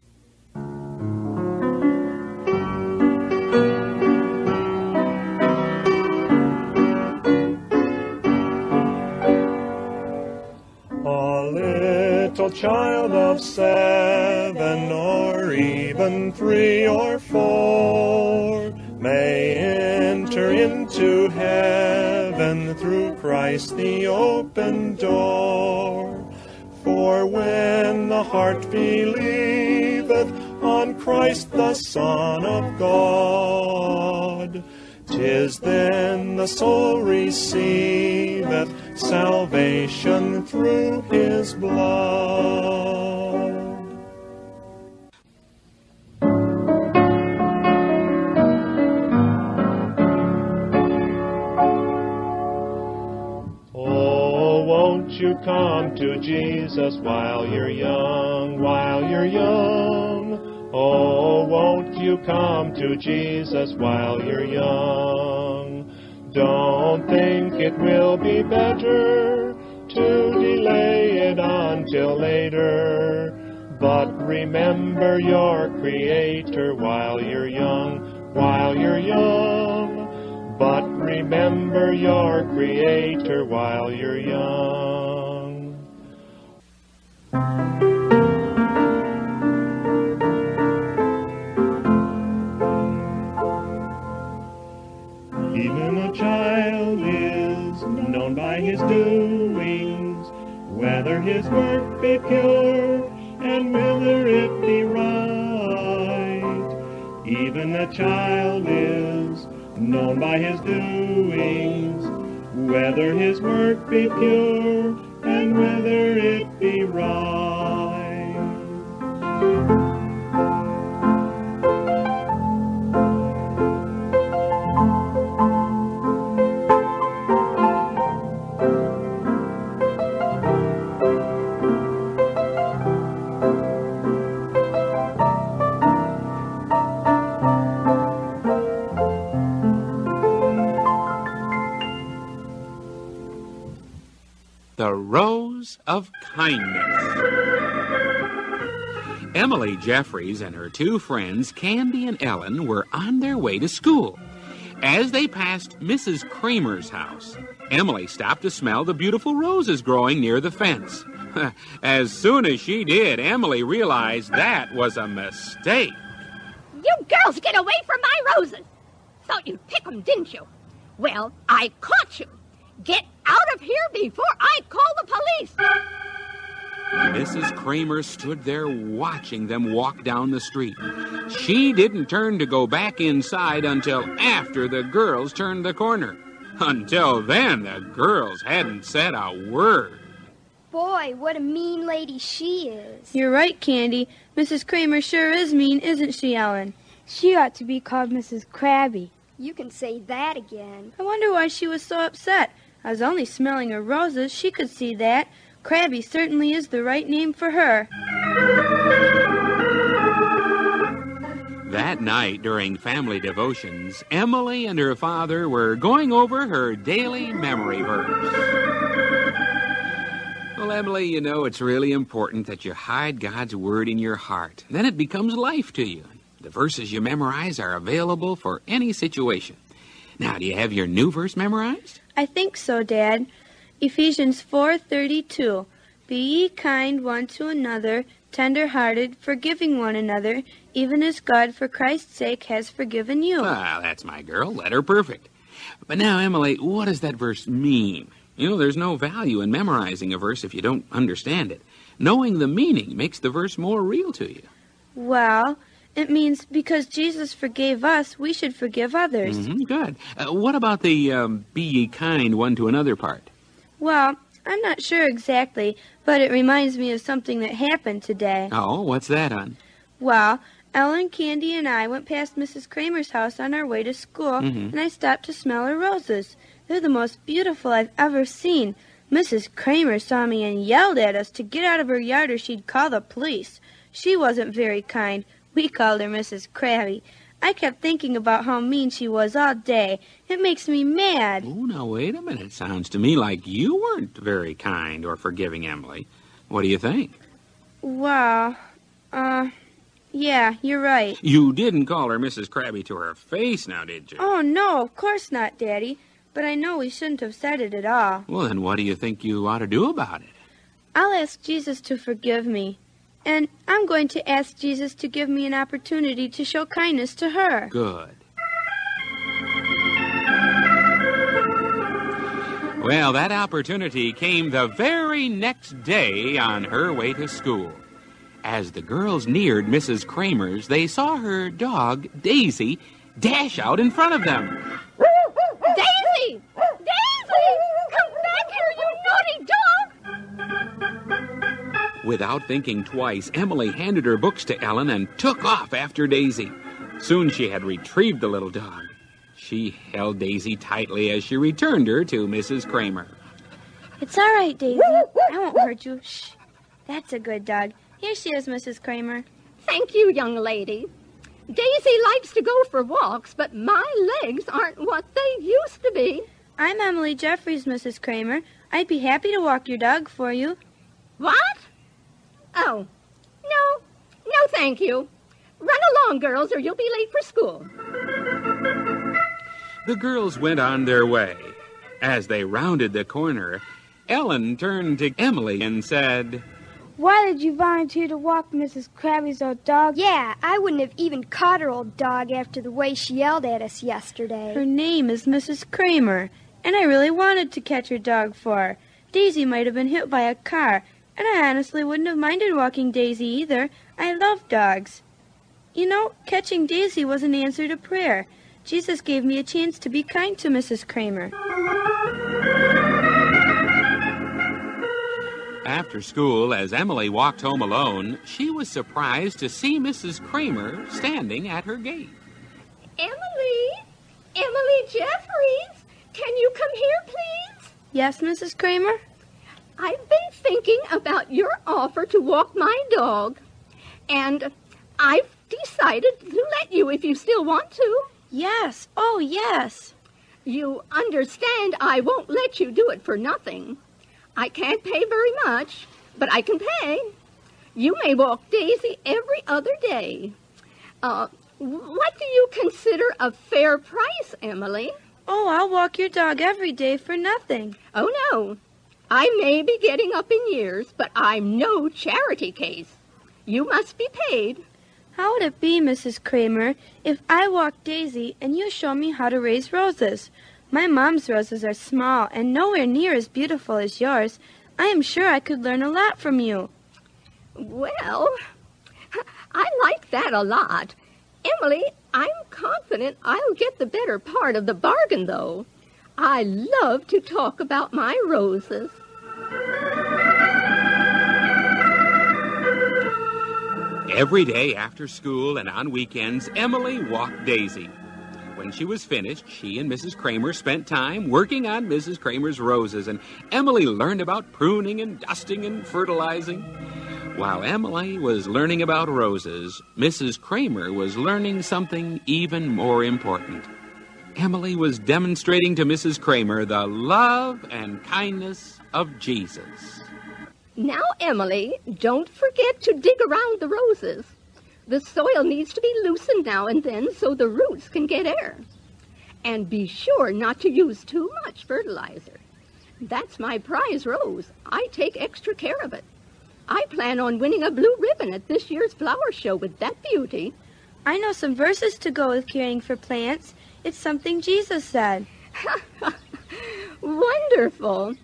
W: A little child of 7 or even 3 or 4 may enter into heaven through Christ the open door. For when the heart believeth on Christ the Son of God, 'tis then the soul receiveth salvation through His blood. Oh, won't you come to Jesus while you're young, while you're young? Oh, won't you come to Jesus while you're young? Don't think it will be better to delay it until later, but remember your Creator while you're young, while you're young. But remember your Creator while you're young. Even a child is known by his doings, whether his work be pure and whether it be right. Even a child is known by his doings, whether his work be pure and whether it be right.
I: The Rose of Kindness. Emily Jeffries and her two friends, Candy and Ellen, were on their way to school. As they passed Mrs. Kramer's house, Emily stopped to smell the beautiful roses growing near the fence. As soon as she did, Emily realized that was a mistake.
J: You girls get away from my roses. Thought you'd pick them, didn't you? Well, I caught you. Get out of here before I call the police.
I: Mrs. Kramer stood there watching them walk down the street. She didn't turn to go back inside until after the girls turned the corner. Until then, the girls hadn't said a word.
K: Boy, what a mean lady she is.
X: You're right, Candy. Mrs. Kramer sure is mean, isn't she, Ellen? She ought to be called Mrs. Krabby.
K: You can say that again.
X: I wonder why she was so upset. I was only smelling her roses. She could see that. Krabby certainly is the right name for her.
I: That night, during family devotions, Emily and her father were going over her daily memory verse. Well, Emily, you know, it's really important that you hide God's Word in your heart. Then it becomes life to you. The verses you memorize are available for any situation. Now, do you have your new verse memorized?
X: I think so, Dad. Ephesians 4:32. Be ye kind one to another, tender-hearted, forgiving one another, even as God for Christ's sake has forgiven you.
I: Well, that's my girl. Letter perfect. But now, Emily, what does that verse mean? You know, there's no value in memorizing a verse if you don't understand it. Knowing the meaning makes the verse more real to you.
X: Well, it means because Jesus forgave us, we should forgive others.
I: Good. What about the be ye kind one to another part?
X: Well, I'm not sure exactly, but it reminds me of something that happened today.
I: Oh, what's that, hon?
X: Well, Ellen, Candy, and I went past Mrs. Kramer's house on our way to school, and I stopped to smell her roses. They're the most beautiful I've ever seen. Mrs. Kramer saw me and yelled at us to get out of her yard or she'd call the police. She wasn't very kind. We called her Mrs. Krabby. I kept thinking about how mean she was all day. It makes me mad.
I: Oh, now, wait a minute. Sounds to me like you weren't very kind or forgiving, Emily. What do you think?
X: Well, yeah, you're right.
I: You didn't call her Mrs. Krabby to her face now, did you?
X: Oh, no, of course not, Daddy. But I know we shouldn't have said it at all.
I: Well, then what do you think you ought to do about it?
X: I'll ask Jesus to forgive me. And I'm going to ask Jesus to give me an opportunity to show kindness to her.
I: Good. Well, that opportunity came the very next day on her way to school. As the girls neared Mrs. Kramer's, they saw her dog, Daisy, dash out in front of them.
J: Daisy! Daisy! Come back here, you naughty dog!
I: Without thinking twice, Emily handed her books to Ellen and took off after Daisy. Soon she had retrieved the little dog. She held Daisy tightly as she returned her to Mrs. Kramer.
X: It's all right, Daisy. I won't hurt you. Shh. That's a good dog. Here she is, Mrs. Kramer.
J: Thank you, young lady. Daisy likes to go for walks, but my legs aren't what they used to be.
X: I'm Emily Jeffries, Mrs. Kramer. I'd be happy to walk your dog for you.
J: What? Oh, no, thank you. Run along, girls, or you'll be late for school.
I: The girls went on their way. As they rounded the corner, Ellen turned to Emily and said,
X: "Why did you volunteer to walk Mrs. Krabby's old dog?"
K: Yeah, I wouldn't have even caught her old dog after the way she yelled at us yesterday.
X: Her name is Mrs. Kramer, and I really wanted to catch her dog for her. Daisy might have been hit by a car, and I honestly wouldn't have minded walking Daisy either. I love dogs. You know, catching Daisy was an answer to prayer. Jesus gave me a chance to be kind to Mrs. Kramer.
I: After school, as Emily walked home alone, she was surprised to see Mrs. Kramer standing at her gate.
J: Emily Jeffries, can you come here, please?
X: Yes, Mrs. Kramer?
J: I've been thinking about your offer to walk my dog, and I've decided to let you if you still want to.
X: Yes, oh yes.
J: You understand I won't let you do it for nothing. I can't pay very much, but I can pay. You may walk Daisy every other day. What do you consider a fair price, Emily?
X: Oh, I'll walk your dog every day for nothing.
J: Oh, no. I may be getting up in years, but I'm no charity case. You must be paid.
X: How would it be, Mrs. Kramer, if I walk Daisy and you show me how to raise roses? My mom's roses are small and nowhere near as beautiful as yours. I am sure I could learn a lot from you.
J: Well, I like that a lot. Emily, I'm confident I'll get the better part of the bargain, though. I love to talk about my roses.
I: Every day after school and on weekends, Emily walked Daisy. When she was finished, she and Mrs. Kramer spent time working on Mrs. Kramer's roses, and Emily learned about pruning and dusting and fertilizing. While Emily was learning about roses, Mrs. Kramer was learning something even more important. Emily was demonstrating to Mrs. Kramer the love and kindness of Jesus.
J: Now, Emily, don't forget to dig around the roses. The soil needs to be loosened now and then so the roots can get air. And be sure not to use too much fertilizer. That's my prize rose. I take extra care of it. I plan on winning a blue ribbon at this year's flower show with that beauty.
X: I know some verses to go with caring for plants. It's something Jesus said.
J: Wonderful.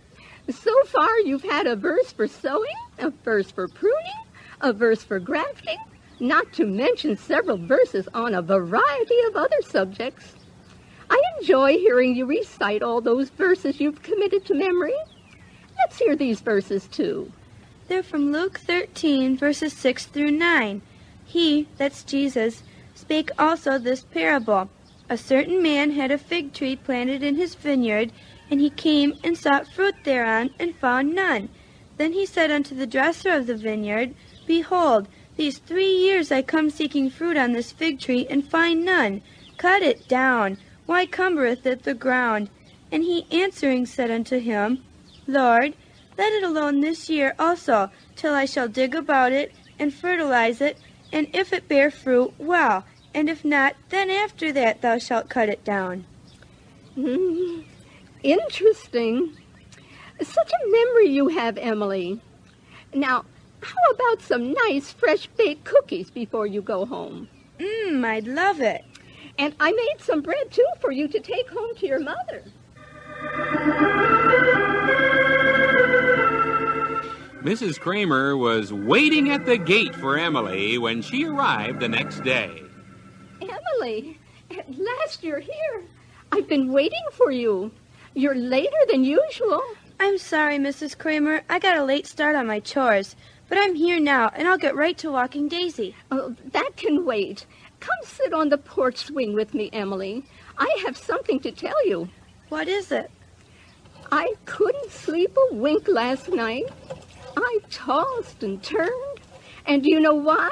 J: So far you've had a verse for sowing, a verse for pruning, a verse for grafting, not to mention several verses on a variety of other subjects. I enjoy hearing you recite all those verses you've committed to memory. Let's hear these verses, too.
X: They're from Luke 13, verses 6 through 9. He, that's Jesus, spake also this parable. A certain man had a fig tree planted in his vineyard, and he came and sought fruit thereon, and found none. Then he said unto the dresser of the vineyard, Behold, these 3 years I come seeking fruit on this fig tree, and find none. Cut it down. Why cumbereth it the ground? And he answering said unto him, Lord, let it alone this year also, till I shall dig about it, and fertilize it, and if it bear fruit, well, and if not, then after that thou shalt cut it down.
J: Interesting. Such a memory you have, Emily. Now, how about some nice fresh-baked cookies before you go home?
X: I'd love it.
J: And I made some bread, too, for you to take home to your mother.
I: Mrs. Kramer was waiting at the gate for Emily when she arrived the next day.
J: Emily, at last you're here. I've been waiting for you. You're later than usual.
X: I'm sorry, Mrs. Kramer. I got a late start on my chores. But I'm here now, and I'll get right to walking Daisy.
J: Oh, that can wait. Come sit on the porch swing with me, Emily. I have something to tell you.
X: What is it?
J: I couldn't sleep a wink last night. I tossed and turned. And do you know why?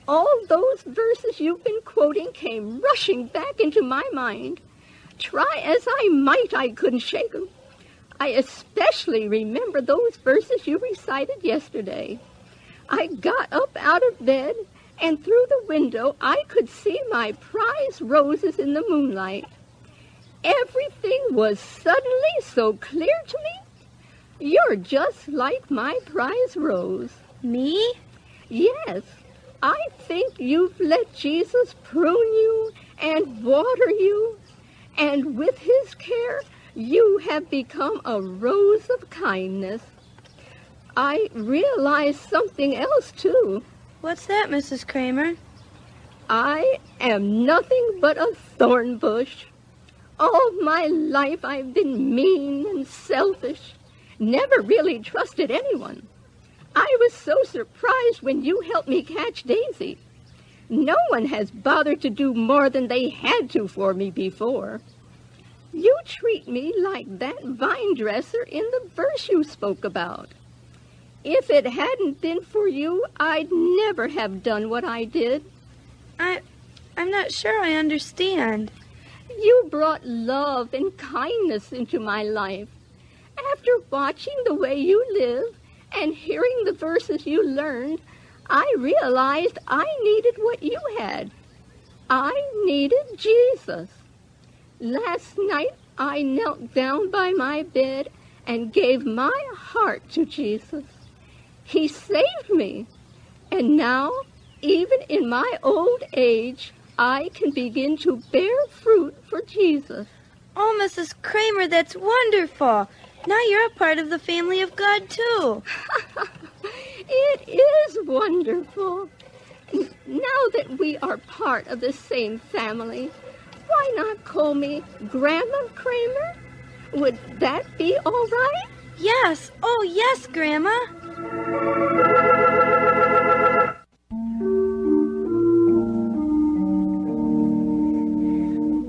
J: All those verses you've been quoting came rushing back into my mind. Try as I might, I couldn't shake them. I especially remember those verses you recited yesterday. I got up out of bed, and through the window I could see my prize roses in the moonlight. everything was suddenly so clear to me. You're just like my prize rose.
X: Me?
J: Yes. I think you've let Jesus prune you and water you, and with his care, you have become a rose of kindness. I realize something else, too.
X: What's that, Mrs. Kramer?
J: I am nothing but a thorn bush. All my life I've been mean and selfish, never really trusted anyone. I was so surprised when you helped me catch Daisy. No one has bothered to do more than they had to for me before. You treat me like that vine dresser in the verse you spoke about. If it hadn't been for you, I'd never have done what I did.
X: I'm not sure I understand.
J: You brought love and kindness into my life. After watching the way you live and hearing the verses you learned, I realized I needed what you had. I needed Jesus. Last night, I knelt down by my bed and gave my heart to Jesus. He saved me. And now, even in my old age, I can begin to bear fruit for Jesus.
X: Oh, Mrs. Kramer, that's wonderful. Now you're a part of the family of God, too.
J: It is wonderful. Now that we are part of the same family, why not call me Grandma Kramer? Would that be all right?
X: Yes. Oh, yes, Grandma.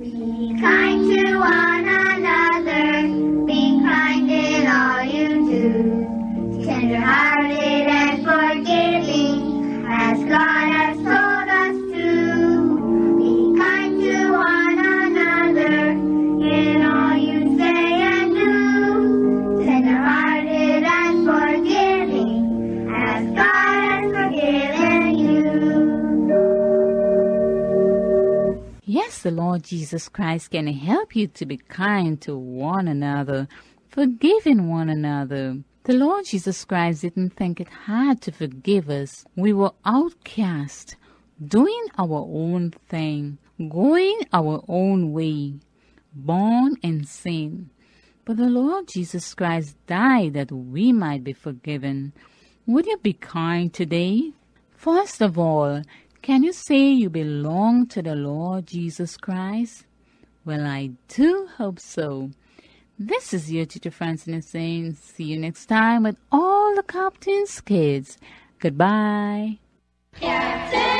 E: Be kind to one another. Be kind in all you do. Tender-hearted and forgiving, as God has told us to. Be kind to one another in all you say and do. Tender-hearted and forgiving, as God has forgiven you.
P: Yes, the Lord Jesus Christ can help you to be kind to one another, forgiving one another. The Lord Jesus Christ didn't think it hard to forgive us. We were outcast, doing our own thing, going our own way, born in sin. But the Lord Jesus Christ died that we might be forgiven. Would you be kind today? First of all, can you say you belong to the Lord Jesus Christ? Well, I do hope so. This is your teacher Francine saying, see you next time with all the Captain's kids. Goodbye.
E: Captain!